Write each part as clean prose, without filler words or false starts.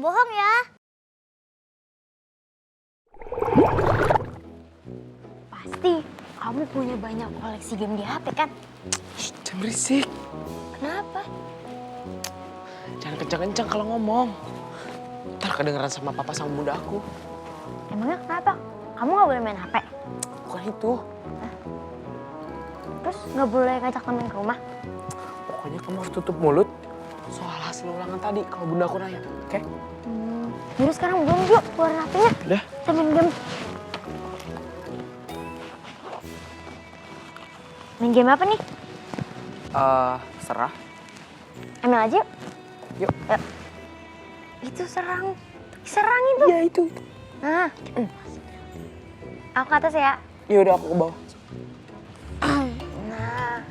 bohong ya. Pasti kamu punya banyak koleksi game di HP kan? Shh, jangan berisik. Kenapa? Jangan kencang-kencang kalau ngomong. Ntar kedengeran sama papa sama bunda aku. Emangnya kenapa? Kamu nggak boleh main HP? Bukan itu. Terus nggak boleh ngajak temen ke rumah? Pokoknya kamu harus tutup mulut soal hasil ulangan tadi kalau bunda aku nanya, oke? Jadi sekarang belum yuk keluarin HP-nya. Udah. Kita main game. Main game apa nih? Serah. Ambil aja yuk. Yuk. Yuk. Itu serang. Serang itu. Iya itu. Nah. Aku ke atas ya. Ya udah aku ke bawah. Nah.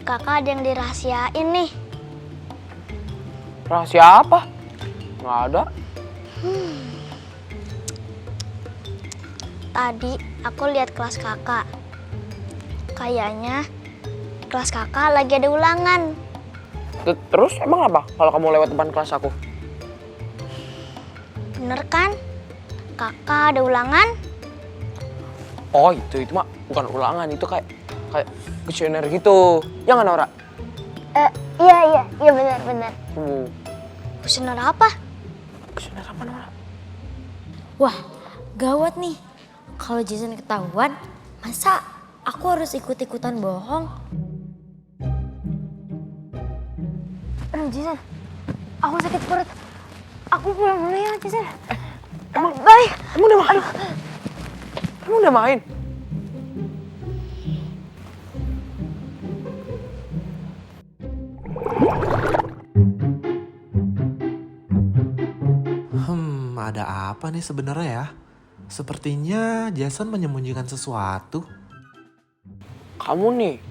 Kakak ada yang dirahasiain nih. Rahasia apa? Nggak ada. Tadi aku lihat kelas kakak. Kayaknya kelas kakak lagi ada ulangan. Terus emang apa kalau kamu lewat depan kelas aku? Bener kan? Kakak ada ulangan? Oh itu mah bukan ulangan, itu kayak kuesioner gitu. Ya nggak Nora? Iya benar. Kuesioner apa? Kuesioner apa Nora? Wah, gawat nih. Kalau Jason ketahuan, masa aku harus ikut-ikutan bohong? Jason, aku sakit perut. Aku pulang dulu ya, Jason. Emang Bye. Emang udah main? Emang udah main? Ada apa nih sebenarnya ya? Sepertinya Jason menyembunyikan sesuatu. Kamu nih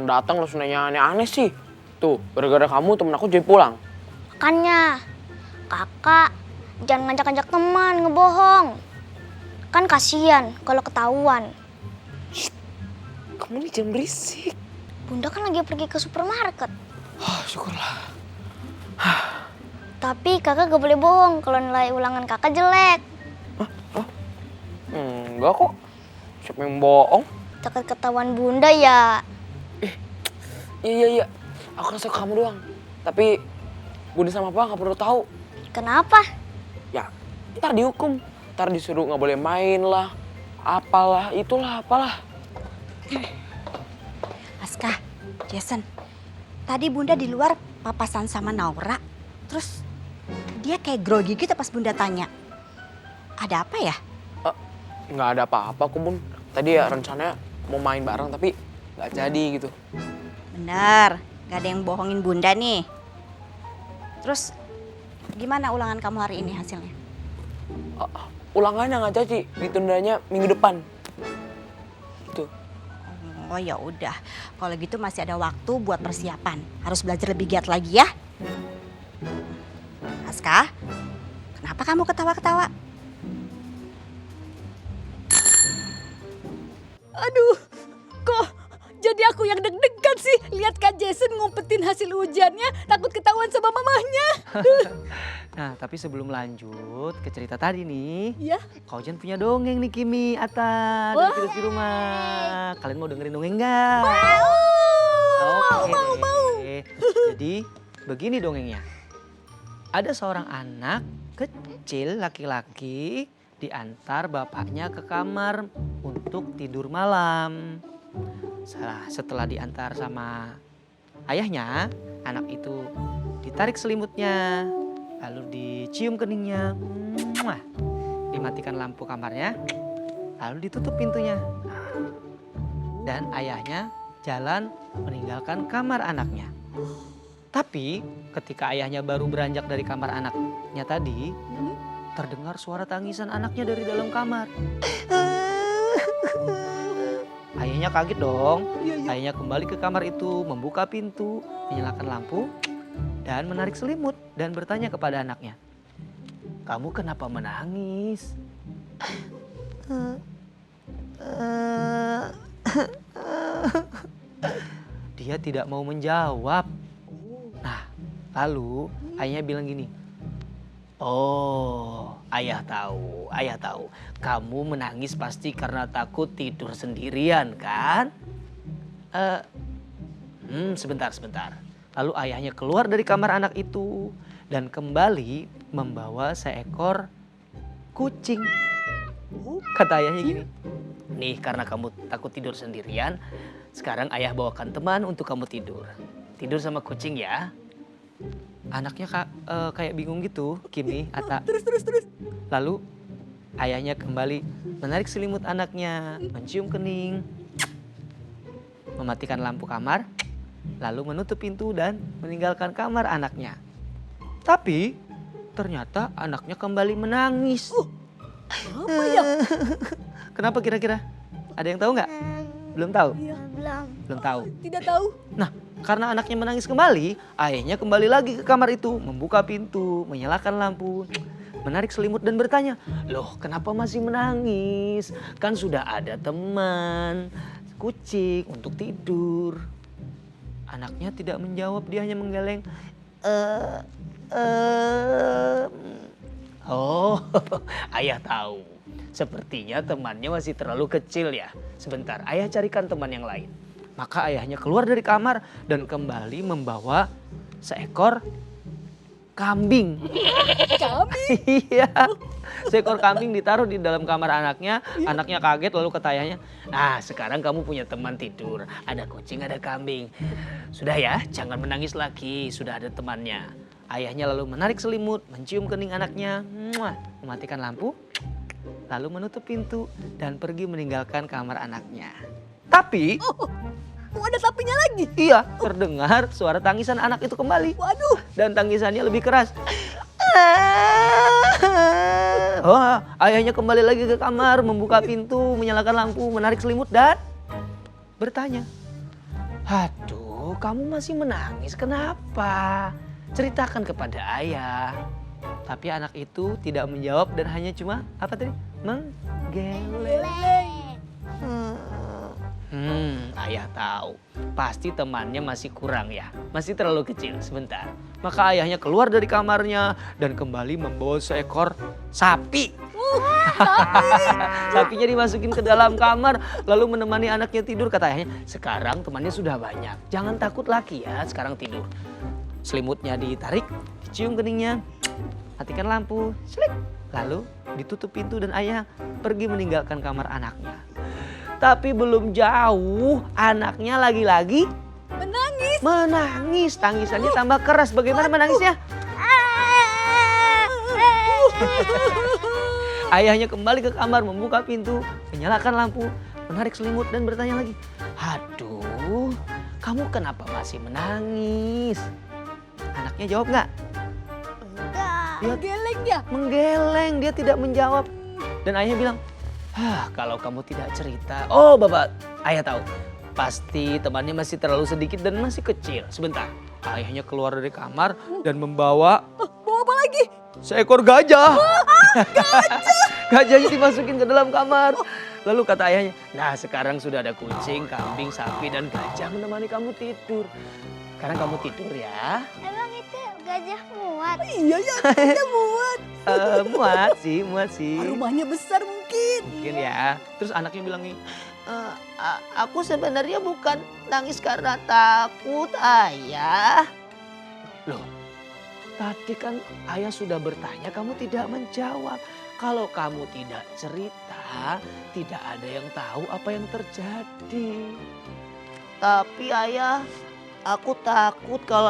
datang langsung nanya aneh-aneh sih. Tuh, gara-gara kamu temen aku jadi pulang. Makanya, kakak jangan ngajak-ngajak teman ngebohong. Kan kasihan kalau ketahuan. Kamu nih jangan berisik. Bunda kan lagi pergi ke supermarket. Syukurlah. Tapi kakak gak boleh bohong kalau nilai ulangan kakak jelek. Enggak kok. Siapa yang bohong? Takut ketahuan bunda ya. Iya. Aku kasih ke kamu doang. Tapi bunda sama papa gak perlu tahu. Kenapa? Ya, ntar dihukum. Ntar disuruh gak boleh main lah. Apalah, itulah, apalah. Aska, Jason, tadi Bunda di luar papasan sama Naura, terus dia kayak grogi gitu pas Bunda tanya. Ada apa ya? Nggak ada apa-apa kok Bun. Tadi ya rencananya mau main bareng tapi nggak jadi gitu. Bener, gak ada yang bohongin Bunda nih. Terus gimana ulangan kamu hari ini hasilnya? Ulangannya nggak jadi, ditundanya minggu depan. Gitu. Oh ya udah, kalau gitu masih ada waktu buat persiapan. Harus belajar lebih giat lagi ya. Aska, kenapa kamu ketawa-ketawa? Aduh, kok jadi aku yang deg-degan sih. Lihat Kak Jason ngumpetin hasil ujiannya, takut ketahuan sama mamahnya. Nah, tapi sebelum lanjut ke cerita tadi nih, Ya. Kak Ojan punya dongeng nih Kimi, Ata, dan Virus di rumah. Kalian mau dengerin dongeng nggak? Mau. Jadi, begini dongengnya. Ada seorang anak kecil laki-laki diantar bapaknya ke kamar untuk tidur malam. Setelah diantar sama ayahnya, anak itu ditarik selimutnya, lalu dicium keningnya, dimatikan lampu kamarnya, lalu ditutup pintunya. Dan ayahnya jalan meninggalkan kamar anaknya. Tapi ketika ayahnya baru beranjak dari kamar anaknya tadi, terdengar suara tangisan anaknya dari dalam kamar. Ayahnya kaget dong. Ayahnya kembali ke kamar itu, membuka pintu, menyalakan lampu, dan menarik selimut dan bertanya kepada anaknya, "Kamu kenapa menangis?" dia tidak mau menjawab. Nah, lalu ayahnya bilang gini, oh, ayah tahu. Kamu menangis pasti karena takut tidur sendirian kan? Sebentar. Lalu ayahnya keluar dari kamar anak itu dan kembali membawa seekor kucing. Kata ayahnya gini, nih karena kamu takut tidur sendirian, sekarang ayah bawakan teman untuk kamu tidur. Tidur sama kucing ya. Anaknya kayak bingung gitu, Kimi, Ata. Terus. Lalu ayahnya kembali menarik selimut anaknya, mencium kening, mematikan lampu kamar, lalu menutup pintu dan meninggalkan kamar anaknya. Tapi ternyata anaknya kembali menangis. Apa ya? Kenapa kira-kira? Ada yang tahu nggak? Belum tahu? Belum tahu. Tidak tahu. Nah, karena anaknya menangis kembali, ayahnya kembali lagi ke kamar itu, membuka pintu, menyalakan lampu, menarik selimut dan bertanya, loh kenapa masih menangis? Kan sudah ada teman, kucing untuk tidur. Anaknya tidak menjawab, dia hanya menggeleng. Oh, ayah tahu. Sepertinya temannya masih terlalu kecil ya. Sebentar, ayah carikan teman yang lain. Maka ayahnya keluar dari kamar dan kembali membawa seekor kambing. Kambing? Iya, seekor kambing ditaruh di dalam kamar anaknya. Anaknya kaget lalu kata ayahnya, nah sekarang kamu punya teman tidur. Ada kucing, ada kambing. Sudah ya, jangan menangis lagi, sudah ada temannya. Ayahnya lalu menarik selimut, mencium kening anaknya, mematikan lampu, lalu menutup pintu dan pergi meninggalkan kamar anaknya. Tapi, Ada sapinya lagi. iya, terdengar suara tangisan anak itu kembali. Waduh. Dan tangisannya lebih keras. Oh, ayahnya kembali lagi ke kamar, membuka pintu, menyalakan lampu, menarik selimut dan bertanya, aduh, kamu masih menangis, kenapa? Ceritakan kepada ayah. Tapi anak itu tidak menjawab dan hanya cuma apa tadi? Menggeleng. Ayah tahu. Pasti temannya masih kurang ya. Masih terlalu kecil. Sebentar. Maka ayahnya keluar dari kamarnya dan kembali membawa seekor sapi. Sapinya dimasukin ke dalam kamar lalu menemani anaknya tidur. Kata ayahnya, sekarang temannya sudah banyak. Jangan takut lagi ya, sekarang tidur. Selimutnya ditarik, dicium keningnya, matikan lampu, selik. Lalu ditutup pintu dan ayah pergi meninggalkan kamar anaknya. Tapi belum jauh, anaknya lagi-lagi menangis. Tangisannya tambah keras. Bagaimana menangisnya? Ayahnya kembali ke kamar, membuka pintu, menyalakan lampu, menarik selimut dan bertanya lagi. Aduh, kamu kenapa masih menangis? Anaknya jawab nggak? Geleng ya? Menggeleng, dia tidak menjawab. Dan ayahnya bilang, kalau kamu tidak cerita, oh bapak, ayah tahu. Pasti temannya masih terlalu sedikit dan masih kecil. Sebentar, ayahnya keluar dari kamar dan membawa Bawa apa lagi? seekor gajah. Gajahnya dimasukin ke dalam kamar. Lalu kata ayahnya, nah sekarang sudah ada kucing, kambing, sapi, dan gajah menemani kamu tidur. Sekarang kamu tidur ya. Emang itu gajah muat? Iya ya, dia muat. Muat sih. Rumahnya besar mungkin. Mungkin ya. Terus anaknya bilang nih, aku sebenarnya bukan nangis karena takut, ayah. Loh, tadi kan ayah sudah bertanya, kamu tidak menjawab. Kalau kamu tidak cerita, tidak ada yang tahu apa yang terjadi. Tapi ayah, aku takut kalau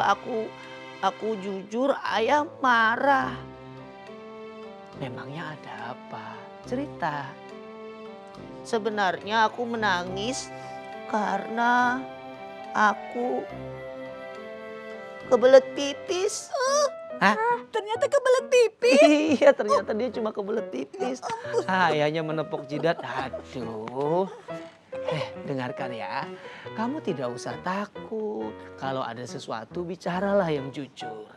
aku jujur ayah marah. Memangnya ada apa? Cerita. Sebenarnya aku menangis karena aku kebelet pipis. Hah? Ternyata kebelet pipi. Iya, ternyata dia cuma kebelet pipis. Ayahnya menepuk jidat. Aduh. Dengarkan ya. Kamu tidak usah takut. Kalau ada sesuatu bicaralah yang jujur.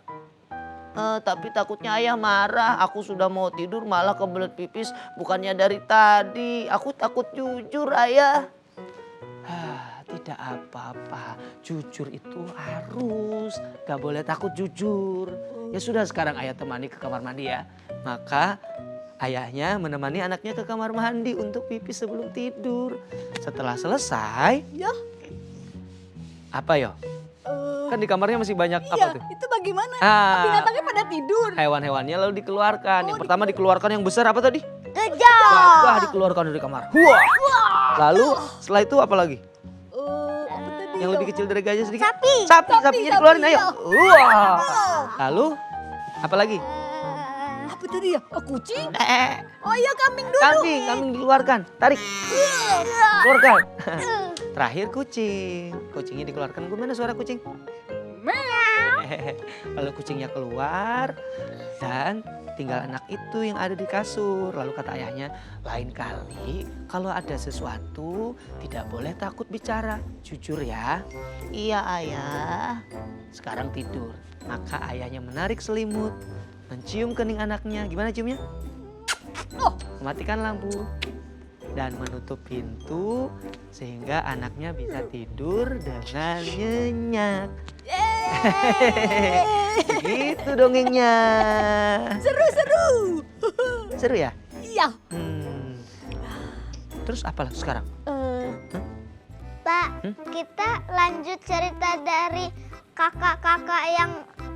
Tapi takutnya ayah marah. Aku sudah mau tidur malah kebelet pipis. Bukannya dari tadi. Aku takut jujur ayah. Tidak apa-apa, jujur itu harus. Gak boleh takut jujur. Ya sudah, sekarang ayah temani ke kamar mandi ya. Maka ayahnya menemani anaknya ke kamar mandi untuk pipis sebelum tidur. Setelah selesai, Ya. apa yo? Kan di kamarnya masih banyak Iya, apa tuh? itu bagaimana? Ah, Binatangnya pada tidur. hewan-hewannya lalu dikeluarkan. Yang pertama dikeluarkan yang besar apa tadi? Gajah. Gajah dikeluarkan dari kamar. Wah. Lalu setelah itu apa lagi? Apa tadi? Yang ya? lebih kecil dari gajah sedikit? Sapi. Sapinya dikeluarin, ayo. iya. Wah. Lalu apa lagi? Apa tadi ya? Oh, kucing? Eh, Oh iya, kambing dulu. kambing dikeluarkan. Tarik. Keluarkan. Terakhir kucing. Kucingnya dikeluarkan. Gimana suara kucing? Lalu kucingnya keluar dan tinggal anak itu yang ada di kasur. Lalu kata ayahnya, lain kali kalau ada sesuatu tidak boleh takut bicara. Jujur ya. Iya ayah. Sekarang tidur. Maka ayahnya menarik selimut, mencium kening anaknya. Gimana ciumnya? Mematikan lampu dan menutup pintu sehingga anaknya bisa tidur dengan nyenyak. Begitu dongengnya. Seru-seru. Seru ya? Iya. Terus apa sekarang? Pak, kita lanjut cerita dari kakak-kakak yang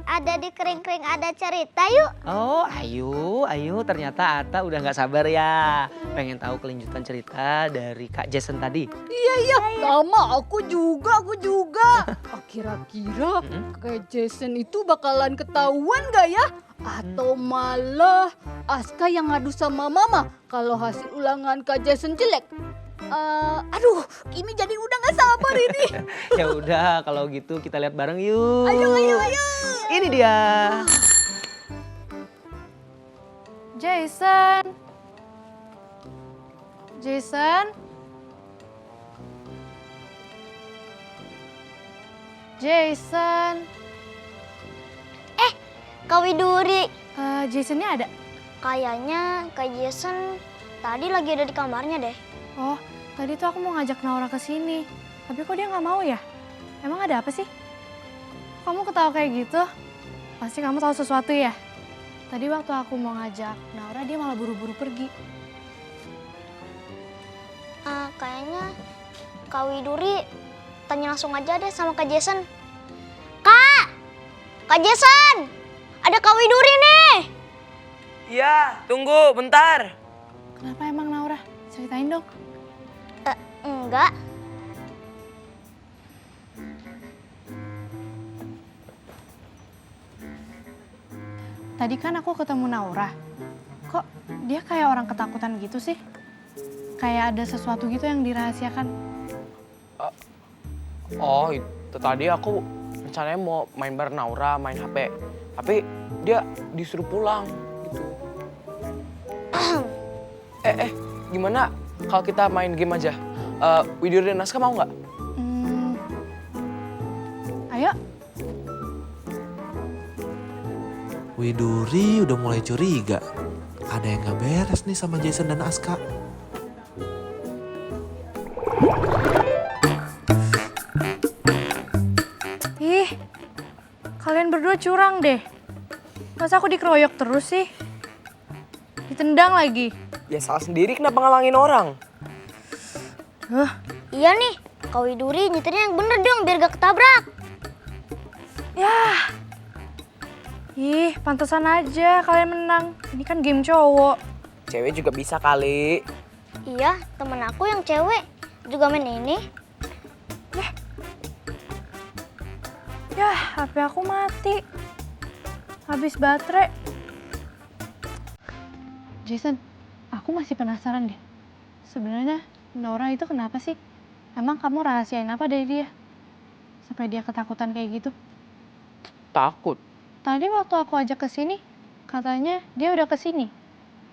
ada di kering-kering ada cerita yuk. Oh, ayo. Ternyata Ata udah nggak sabar ya. Pengen tahu kelanjutan cerita dari Kak Jason tadi. Iya. Sama, aku juga. Kira-kira kayak Jason itu bakalan ketahuan gak ya? Atau malah Aska yang ngadu sama mama kalau hasil ulangan Kak Jason jelek? Aduh, ini jadi udah gak sabar ini. Ya udah, kalau gitu kita lihat bareng yuk. Ayo. Ini dia. Jason. Kak Widuri, Jasonnya ada? kayaknya Kak Jason tadi lagi ada di kamarnya deh. Oh, tadi tuh aku mau ngajak Naura ke sini. Tapi kok dia nggak mau ya? Emang ada apa sih? Kamu ketawa kayak gitu? Pasti kamu tahu sesuatu ya? Tadi waktu aku mau ngajak Naura, dia malah buru-buru pergi. Kayaknya Kak Widuri tanya langsung aja deh sama Kak Jason. Kak Jason, ada Kak Widuri nih. Iya, tunggu bentar. Kenapa emang Naura? Ceritain dong. Enggak. Tadi kan aku ketemu Naura. Kok dia kayak orang ketakutan gitu sih? Kayak ada sesuatu gitu yang dirahasiakan. Oh, itu tadi aku rencananya mau main bareng Naura, main HP. Tapi dia disuruh pulang gitu. Gimana kalau kita main game aja? Widuri dan Aska mau nggak? Ayo. Widuri udah mulai curiga. Ada yang gak beres nih sama Jason dan Aska. Ih, kalian berdua curang deh. Masa aku dikeroyok terus sih? Ditendang lagi. Ya salah sendiri, kenapa ngalangin orang? Iya nih, Kak Widuri nyetirnya yang bener dong biar gak ketabrak. Yah. Ih, pantesan aja kalian menang. Ini kan game cowok. Cewek juga bisa kali. Iya, temen aku yang cewek juga main ini. Yah, HP aku mati. Habis baterai. Jason, aku masih penasaran deh. Sebenarnya Naura itu kenapa sih? Emang kamu rahasiain apa dari dia? Sampai dia ketakutan kayak gitu. Takut. Tadi waktu aku ajak ke sini, katanya dia udah ke sini.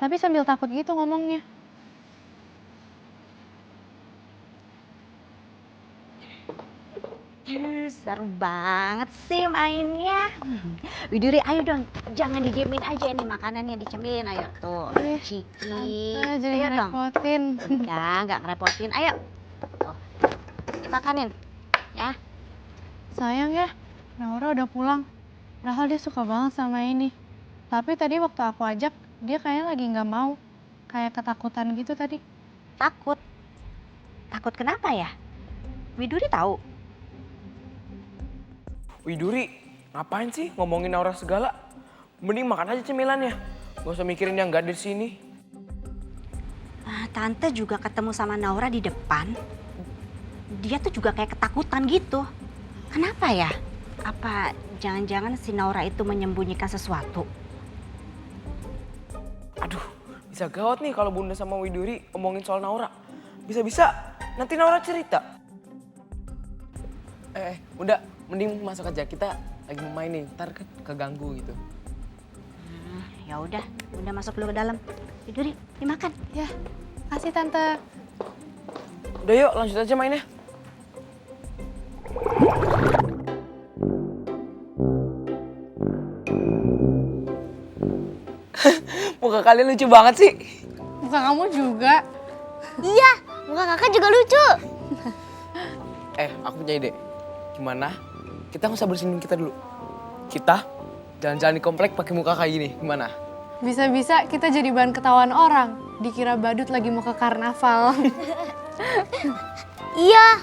Tapi sambil takut gitu ngomongnya. Seru banget sih mainnya. Widuri, ayo dong, jangan didiemin aja ini makanannya, dicemilin. Ayo tuh, ciki. Jadi Ayo dong. ngerepotin. Enggak ngerepotin. Ayo. Tuh. makanin. Ya. Sayang ya, Naura udah pulang. Padahal dia suka banget sama ini. Tapi tadi waktu aku ajak, dia kayaknya lagi nggak mau. Kayak ketakutan gitu tadi. Takut. Takut kenapa ya? Widuri tahu. Widuri, ngapain sih ngomongin Naura segala? Mending makan aja cemilannya. Gak usah mikirin yang gak ada di sini. Tante juga ketemu sama Naura di depan. Dia tuh juga kayak ketakutan gitu. Kenapa ya? Apa jangan-jangan si Naura itu menyembunyikan sesuatu? Aduh, bisa gawat nih kalau Bunda sama Widuri ngomongin soal Naura. Bisa-bisa nanti Naura cerita. Bunda, mending masuk aja. Kita lagi mau main nih, ntar keganggu gitu. Ya udah, Bunda masuk dulu ke dalam. Widuri, dimakan. Ya, kasih Tante. Udah yuk, lanjut aja mainnya. Muka kalian lucu banget sih. Muka kamu juga. Iya, muka kakak juga lucu. Aku punya ide. Gimana? Kita nggak usah bersihin kita dulu. Kita jalan-jalan di komplek pakai muka kayak gini. Gimana? Bisa-bisa kita jadi bahan ketahuan orang. Dikira badut lagi mau ke karnaval. Iya,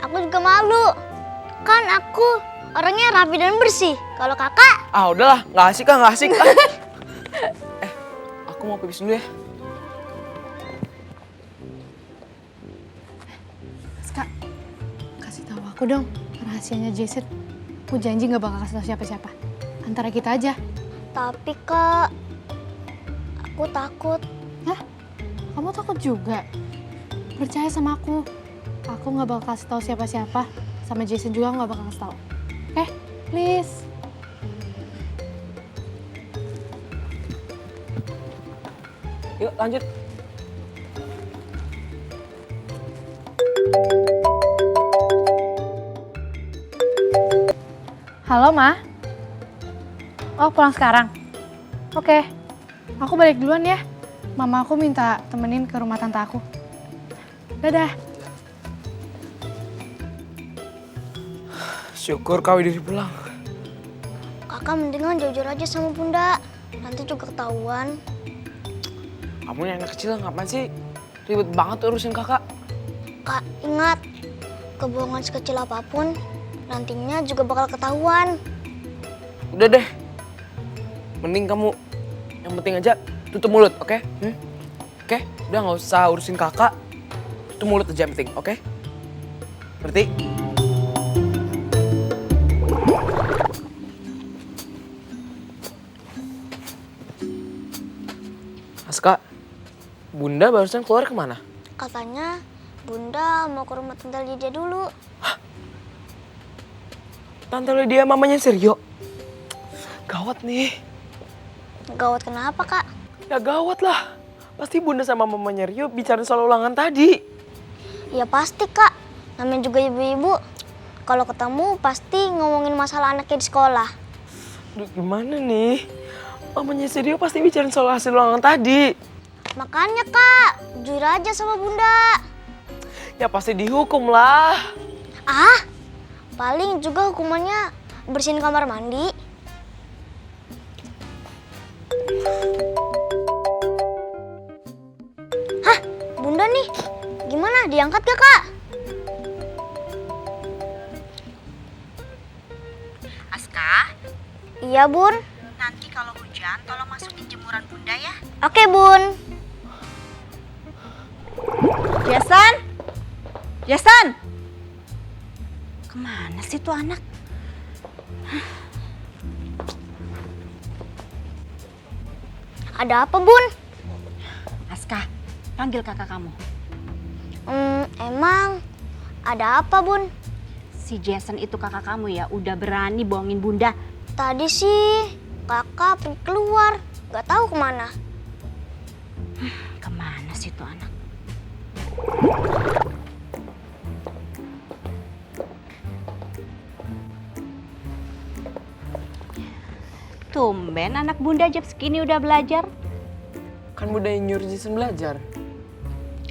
aku juga malu. Kan aku orangnya rapi dan bersih. Kalau kakak, Ah udahlah, nggak asik ah, nggak asik. Aku mau pipis dulu ya. Kak, kasih tahu aku dong rahasianya Jason. Aku janji nggak bakal kasih tahu siapa-siapa. Antara kita aja. tapi kak, aku takut. Hah? Kamu takut juga? Percaya sama aku. Aku nggak bakal kasih tahu siapa-siapa. Sama Jason juga nggak bakal kasih tahu. Oke, please. Yuk lanjut. Halo, Ma. Oh, pulang sekarang? Oke. Aku balik duluan ya. Mama aku minta temenin ke rumah tante aku. Dadah. Syukur kau Widuri pulang. Kakak mendingan jujur aja sama bunda. Nanti juga ketahuan. Kamu ini anak kecil ngapain sih? Ribet banget urusin kakak. Kak, ingat, kebohongan sekecil apapun nantinya juga bakal ketahuan. Udah deh. Mending kamu yang penting aja tutup mulut, oke? Oke? Udah nggak usah urusin kakak. Tutup mulut aja yang penting, oke? Ngerti? Aska, Bunda barusan keluar kemana? Katanya bunda mau ke rumah tante Lydia dulu. Tante Lydia mamanya Sergio. Gawat nih. Gawat kenapa kak? Ya gawat lah. Pasti Bunda sama mamanya Rio bicara soal ulangan tadi. Ya pasti kak, namanya juga ibu-ibu. Kalau ketemu pasti ngomongin masalah anaknya di sekolah. Duh, gimana nih? Mamanya Sergio pasti bicara soal hasil ulangan tadi. Makanya kak, jujur aja sama bunda. Ya pasti dihukum lah. Ah, paling juga hukumannya bersihin kamar mandi. Hah, bunda nih, gimana? Diangkat gak kak? Aska, Iya bun. nanti kalau hujan tolong masukin jemuran bunda ya. Oke bun. Jason? Jason! Kemana sih tuh anak? Ada apa bun? Aska, panggil kakak kamu. Emang ada apa bun? Si Jason itu kakak kamu ya, udah berani bohongin bunda. Tadi sih kakak pergi keluar, gak tahu kemana. Kemana sih tuh anak? Tumben anak bunda jam segini udah belajar. Kan Bunda yang nyuruh Jason belajar.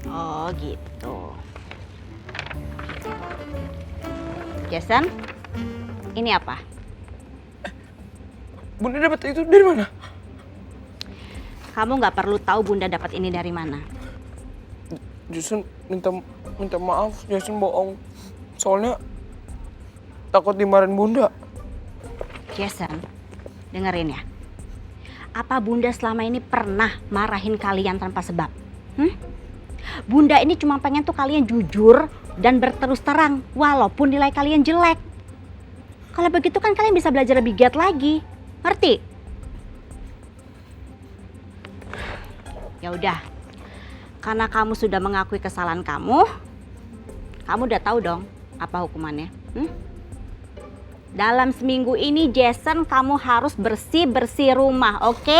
Oh gitu. Jason, ini apa? Bunda dapat itu dari mana? Kamu nggak perlu tahu Bunda dapat ini dari mana. Jason minta maaf, Jason bohong. Soalnya takut dimarahin Bunda. Jason, dengerin ya. Apa Bunda selama ini pernah marahin kalian tanpa sebab? Bunda ini cuma pengen tuh kalian jujur dan berterus terang walaupun nilai kalian jelek. Kalau begitu kan kalian bisa belajar lebih giat lagi. Ngerti? Ya udah. Karena kamu sudah mengakui kesalahan kamu udah tahu dong apa hukumannya. Dalam seminggu ini Jason kamu harus bersih-bersih rumah, oke?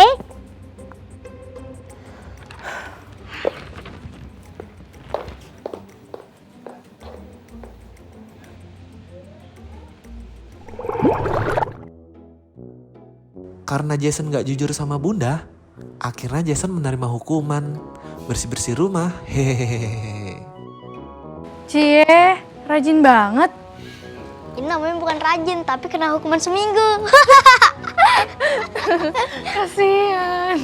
Karena Jason gak jujur sama Bunda, akhirnya Jason menerima hukuman bersih-bersih rumah. Hehehe. Cie, rajin banget. Ini namanya bukan rajin, tapi kena hukuman seminggu. Kasihan.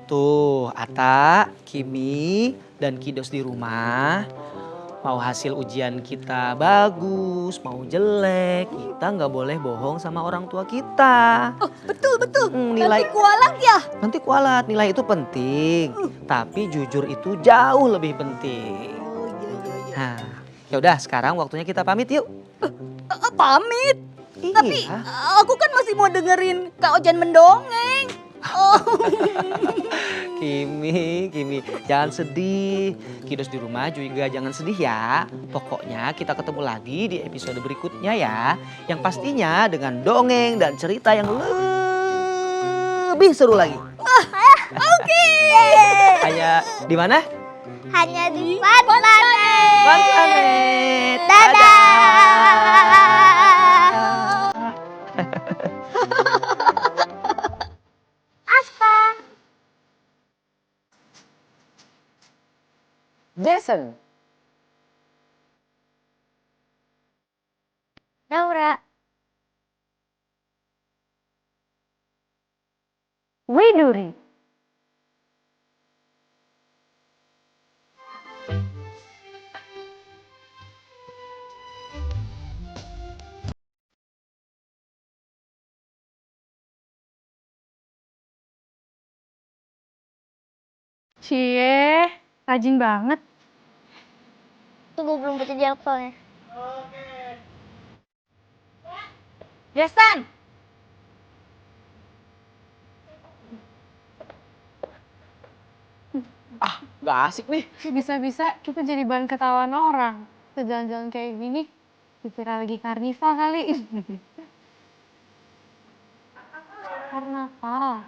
Tuh, Ata, Kimi, dan Kidos di rumah. Mau hasil ujian kita bagus, mau jelek, kita nggak boleh bohong sama orang tua kita. Oh, betul. Nilai Nanti kualat ya. nanti kualat, nilai itu penting, tapi jujur itu jauh lebih penting. Oh iya. Nah, ya udah sekarang waktunya kita pamit yuk. Pamit. Tapi Iya. aku kan masih mau dengerin Kak Ojan mendongeng. Oh. Kimi, jangan sedih. Kidos di rumah juga jangan sedih ya. Pokoknya kita ketemu lagi di episode berikutnya ya. Yang pastinya dengan dongeng dan cerita yang lebih seru lagi. Oke. Hanya di mana? Hanya di Fun Planet. Fun Planet. Dadah. Jason. Naura. Widuri. Cie, rajin banget. Tunggu belum baca dialog soalnya. Jason! Gak asik nih. Bisa-bisa kita jadi bahan ketawaan orang. Kita jalan-jalan kayak gini, dikira lagi karnival kali. Karnaval.